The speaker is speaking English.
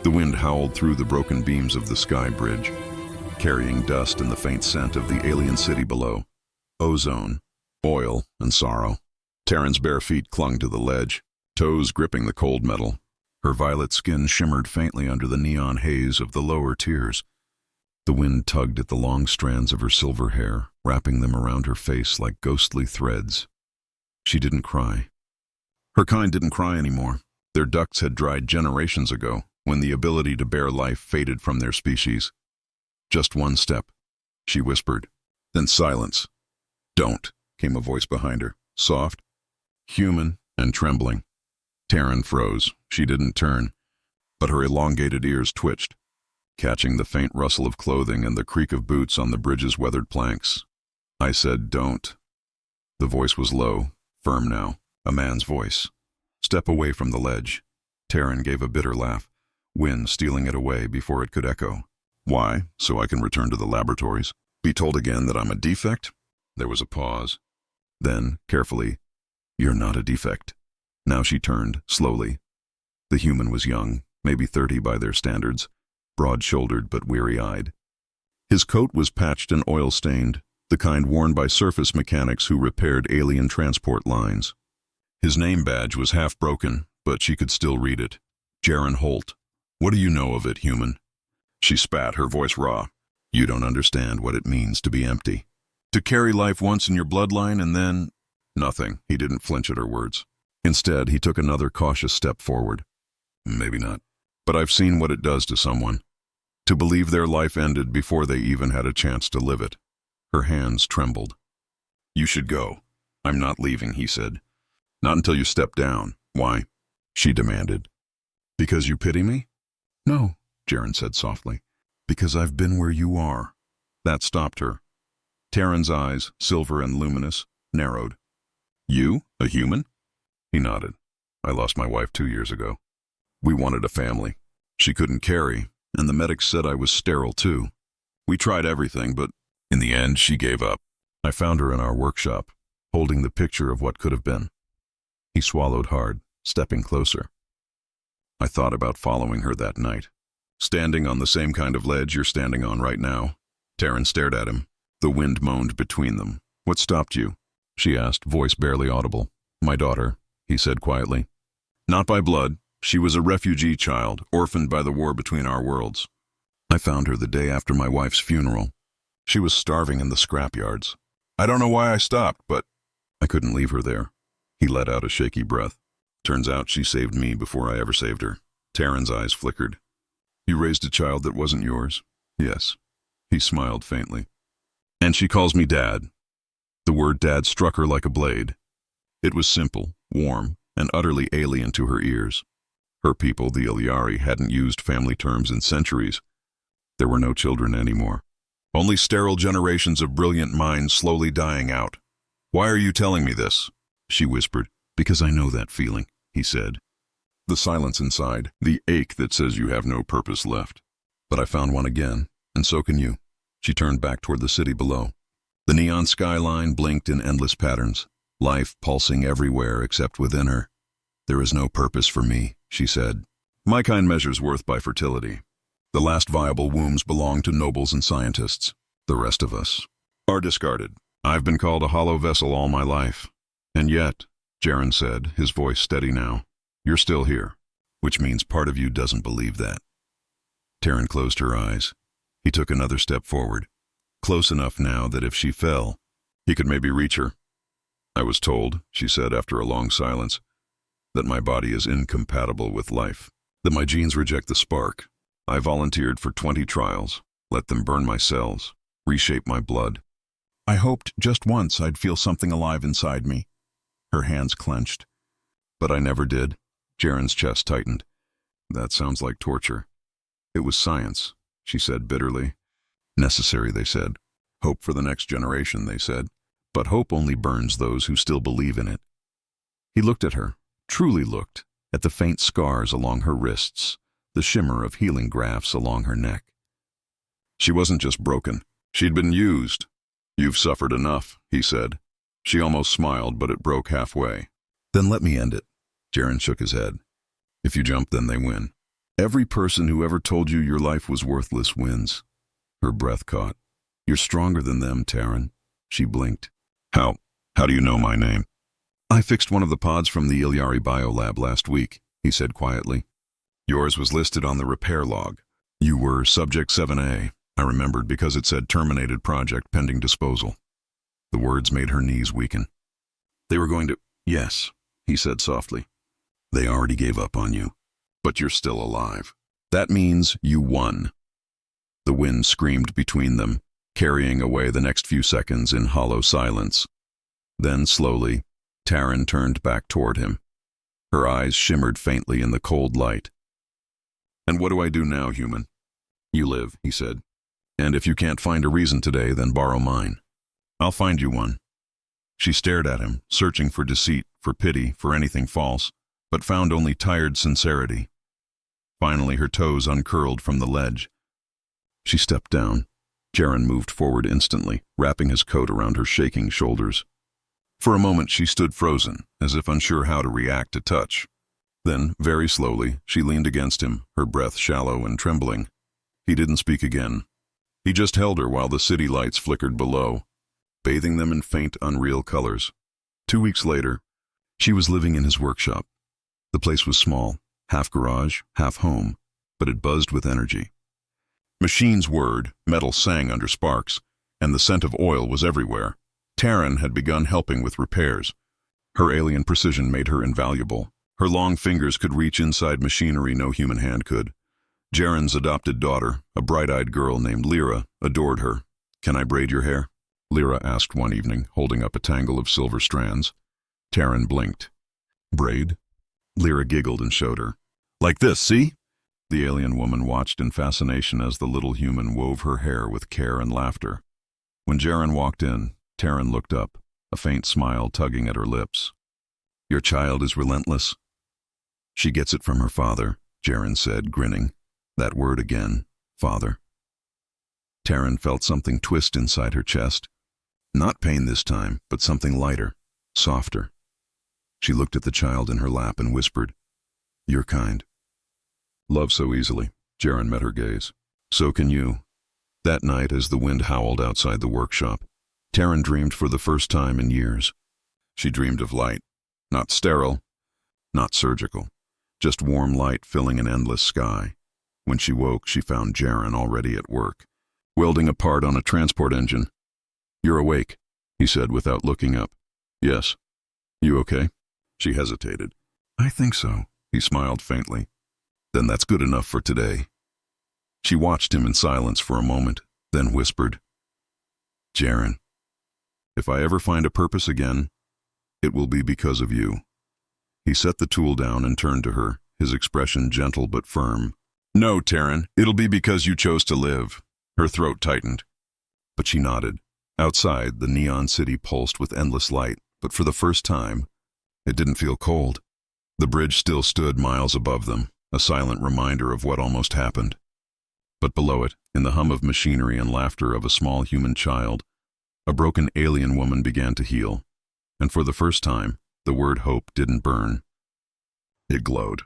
The wind howled through the broken beams of the sky bridge, carrying dust and the faint scent of the alien city below. Ozone, oil, and sorrow. Taryn's bare feet clung to the ledge, toes gripping the cold metal. Her violet skin shimmered faintly under the neon haze of the lower tiers. The wind tugged at the long strands of her silver hair, wrapping them around her face like ghostly threads. She didn't cry. Her kind didn't cry anymore. Their ducts had dried generations ago, when the ability to bear life faded from their species. Just one step, she whispered. Then silence. Don't, came a voice behind her, soft, human, and trembling. Taryn froze. She didn't turn, but her elongated ears twitched, catching the faint rustle of clothing and the creak of boots on the bridge's weathered planks. I said, don't. The voice was low, firm now, a man's voice. Step away from the ledge. Taryn gave a bitter laugh, wind stealing it away before it could echo. Why? So I can return to the laboratories? Be told again that I'm a defect? There was a pause. Then, carefully, you're not a defect. Now she turned, slowly. The human was young, maybe 30 by their standards, broad-shouldered but weary-eyed. His coat was patched and oil-stained, the kind worn by surface mechanics who repaired alien transport lines. His name badge was half broken, but she could still read it. Jaron Holt. What do you know of it, human? She spat, her voice raw. You don't understand what it means to be empty. To carry life once in your bloodline and then... Nothing. He didn't flinch at her words. Instead, he took another cautious step forward. Maybe not. But I've seen what it does to someone. To believe their life ended before they even had a chance to live it. Her hands trembled. You should go. I'm not leaving, he said. Not until you step down. Why? She demanded. Because you pity me? No, Jaron said softly. Because I've been where you are. That stopped her. Taryn's eyes, silver and luminous, narrowed. You? A human? He nodded. I lost my wife 2 years ago. We wanted a family. She couldn't carry, and the medics said I was sterile too. We tried everything, but in the end she gave up. I found her in our workshop, holding the picture of what could have been. He swallowed hard, stepping closer. I thought about following her that night. Standing on the same kind of ledge you're standing on right now. Taryn stared at him. The wind moaned between them. What stopped you? She asked, voice barely audible. My daughter, he said quietly. Not by blood. She was a refugee child, orphaned by the war between our worlds. I found her the day after my wife's funeral. She was starving in the scrapyards. I don't know why I stopped, but I couldn't leave her there. He let out a shaky breath. Turns out she saved me before I ever saved her. Taryn's eyes flickered. You raised a child that wasn't yours? Yes. He smiled faintly. And she calls me Dad. The word Dad struck her like a blade. It was simple, warm, and utterly alien to her ears. Her people, the Ilyari, hadn't used family terms in centuries. There were no children anymore. Only sterile generations of brilliant minds slowly dying out. Why are you telling me this? She whispered. Because I know that feeling, he said. The silence inside, the ache that says you have no purpose left. But I found one again, and so can you. She turned back toward the city below. The neon skyline blinked in endless patterns, life pulsing everywhere except within her. There is no purpose for me, she said. My kind measures worth by fertility. The last viable wombs belong to nobles and scientists. The rest of us are discarded. I've been called a hollow vessel all my life. And yet, Jaron said, his voice steady now, you're still here, which means part of you doesn't believe that. Taryn closed her eyes. He took another step forward, close enough now that if she fell, he could maybe reach her. I was told, she said after a long silence, that my body is incompatible with life, that my genes reject the spark. I volunteered for 20 trials, let them burn my cells, reshape my blood. I hoped just once I'd feel something alive inside me. Her hands clenched. But I never did. Jaron's chest tightened. That sounds like torture. It was science, she said bitterly. Necessary, they said. Hope for the next generation, they said. But hope only burns those who still believe in it. He looked at her, truly looked, at the faint scars along her wrists, the shimmer of healing grafts along her neck. She wasn't just broken. She'd been used. You've suffered enough, he said. She almost smiled, but it broke halfway. Then let me end it. Jaron shook his head. If you jump, then they win. Every person who ever told you your life was worthless wins. Her breath caught. You're stronger than them, Taryn. She blinked. How do you know my name? I fixed one of the pods from the Ilyari biolab last week, he said quietly. Yours was listed on the repair log. You were Subject 7A. I remembered because it said terminated project pending disposal. The words made her knees weaken. They were going to... Yes, he said softly. They already gave up on you. But you're still alive. That means you won. The wind screamed between them, carrying away the next few seconds in hollow silence. Then, slowly, Taryn turned back toward him. Her eyes shimmered faintly in the cold light. And what do I do now, human? You live, he said. And if you can't find a reason today, then borrow mine. I'll find you one. She stared at him, searching for deceit, for pity, for anything false, but found only tired sincerity. Finally, her toes uncurled from the ledge. She stepped down. Jaren moved forward instantly, wrapping his coat around her shaking shoulders. For a moment, she stood frozen, as if unsure how to react to touch. Then, very slowly, she leaned against him, her breath shallow and trembling. He didn't speak again. He just held her while the city lights flickered below, bathing them in faint, unreal colors. 2 weeks later, she was living in his workshop. The place was small, half garage, half home, but it buzzed with energy. Machines whirred, metal sang under sparks, and the scent of oil was everywhere. Taryn had begun helping with repairs. Her alien precision made her invaluable. Her long fingers could reach inside machinery no human hand could. Jaren's adopted daughter, a bright-eyed girl named Lyra, adored her. Can I braid your hair? Lyra asked one evening, holding up a tangle of silver strands. Taryn blinked. Braid? Lyra giggled and showed her. Like this, see? The alien woman watched in fascination as the little human wove her hair with care and laughter. When Jaren walked in, Taryn looked up, a faint smile tugging at her lips. Your child is relentless. She gets it from her father, Jaren said, grinning. That word again, father. Taryn felt something twist inside her chest. Not pain this time, but something lighter, softer. She looked at the child in her lap and whispered, You're kind. Love so easily, Jaren met her gaze. So can you. That night, as the wind howled outside the workshop, Taryn dreamed for the first time in years. She dreamed of light, not sterile, not surgical, just warm light filling an endless sky. When she woke, she found Jaren already at work, welding a part on a transport engine. You're awake, he said without looking up. Yes. You okay? She hesitated. I think so, he smiled faintly. Then that's good enough for today. She watched him in silence for a moment, then whispered, Jaren, if I ever find a purpose again, it will be because of you. He set the tool down and turned to her, his expression gentle but firm. No, Taryn, it'll be because you chose to live. Her throat tightened. But she nodded. Outside, the neon city pulsed with endless light, but for the first time, it didn't feel cold. The bridge still stood miles above them, a silent reminder of what almost happened. But below it, in the hum of machinery and laughter of a small human child, a broken alien woman began to heal. And for the first time, the word hope didn't burn. It glowed.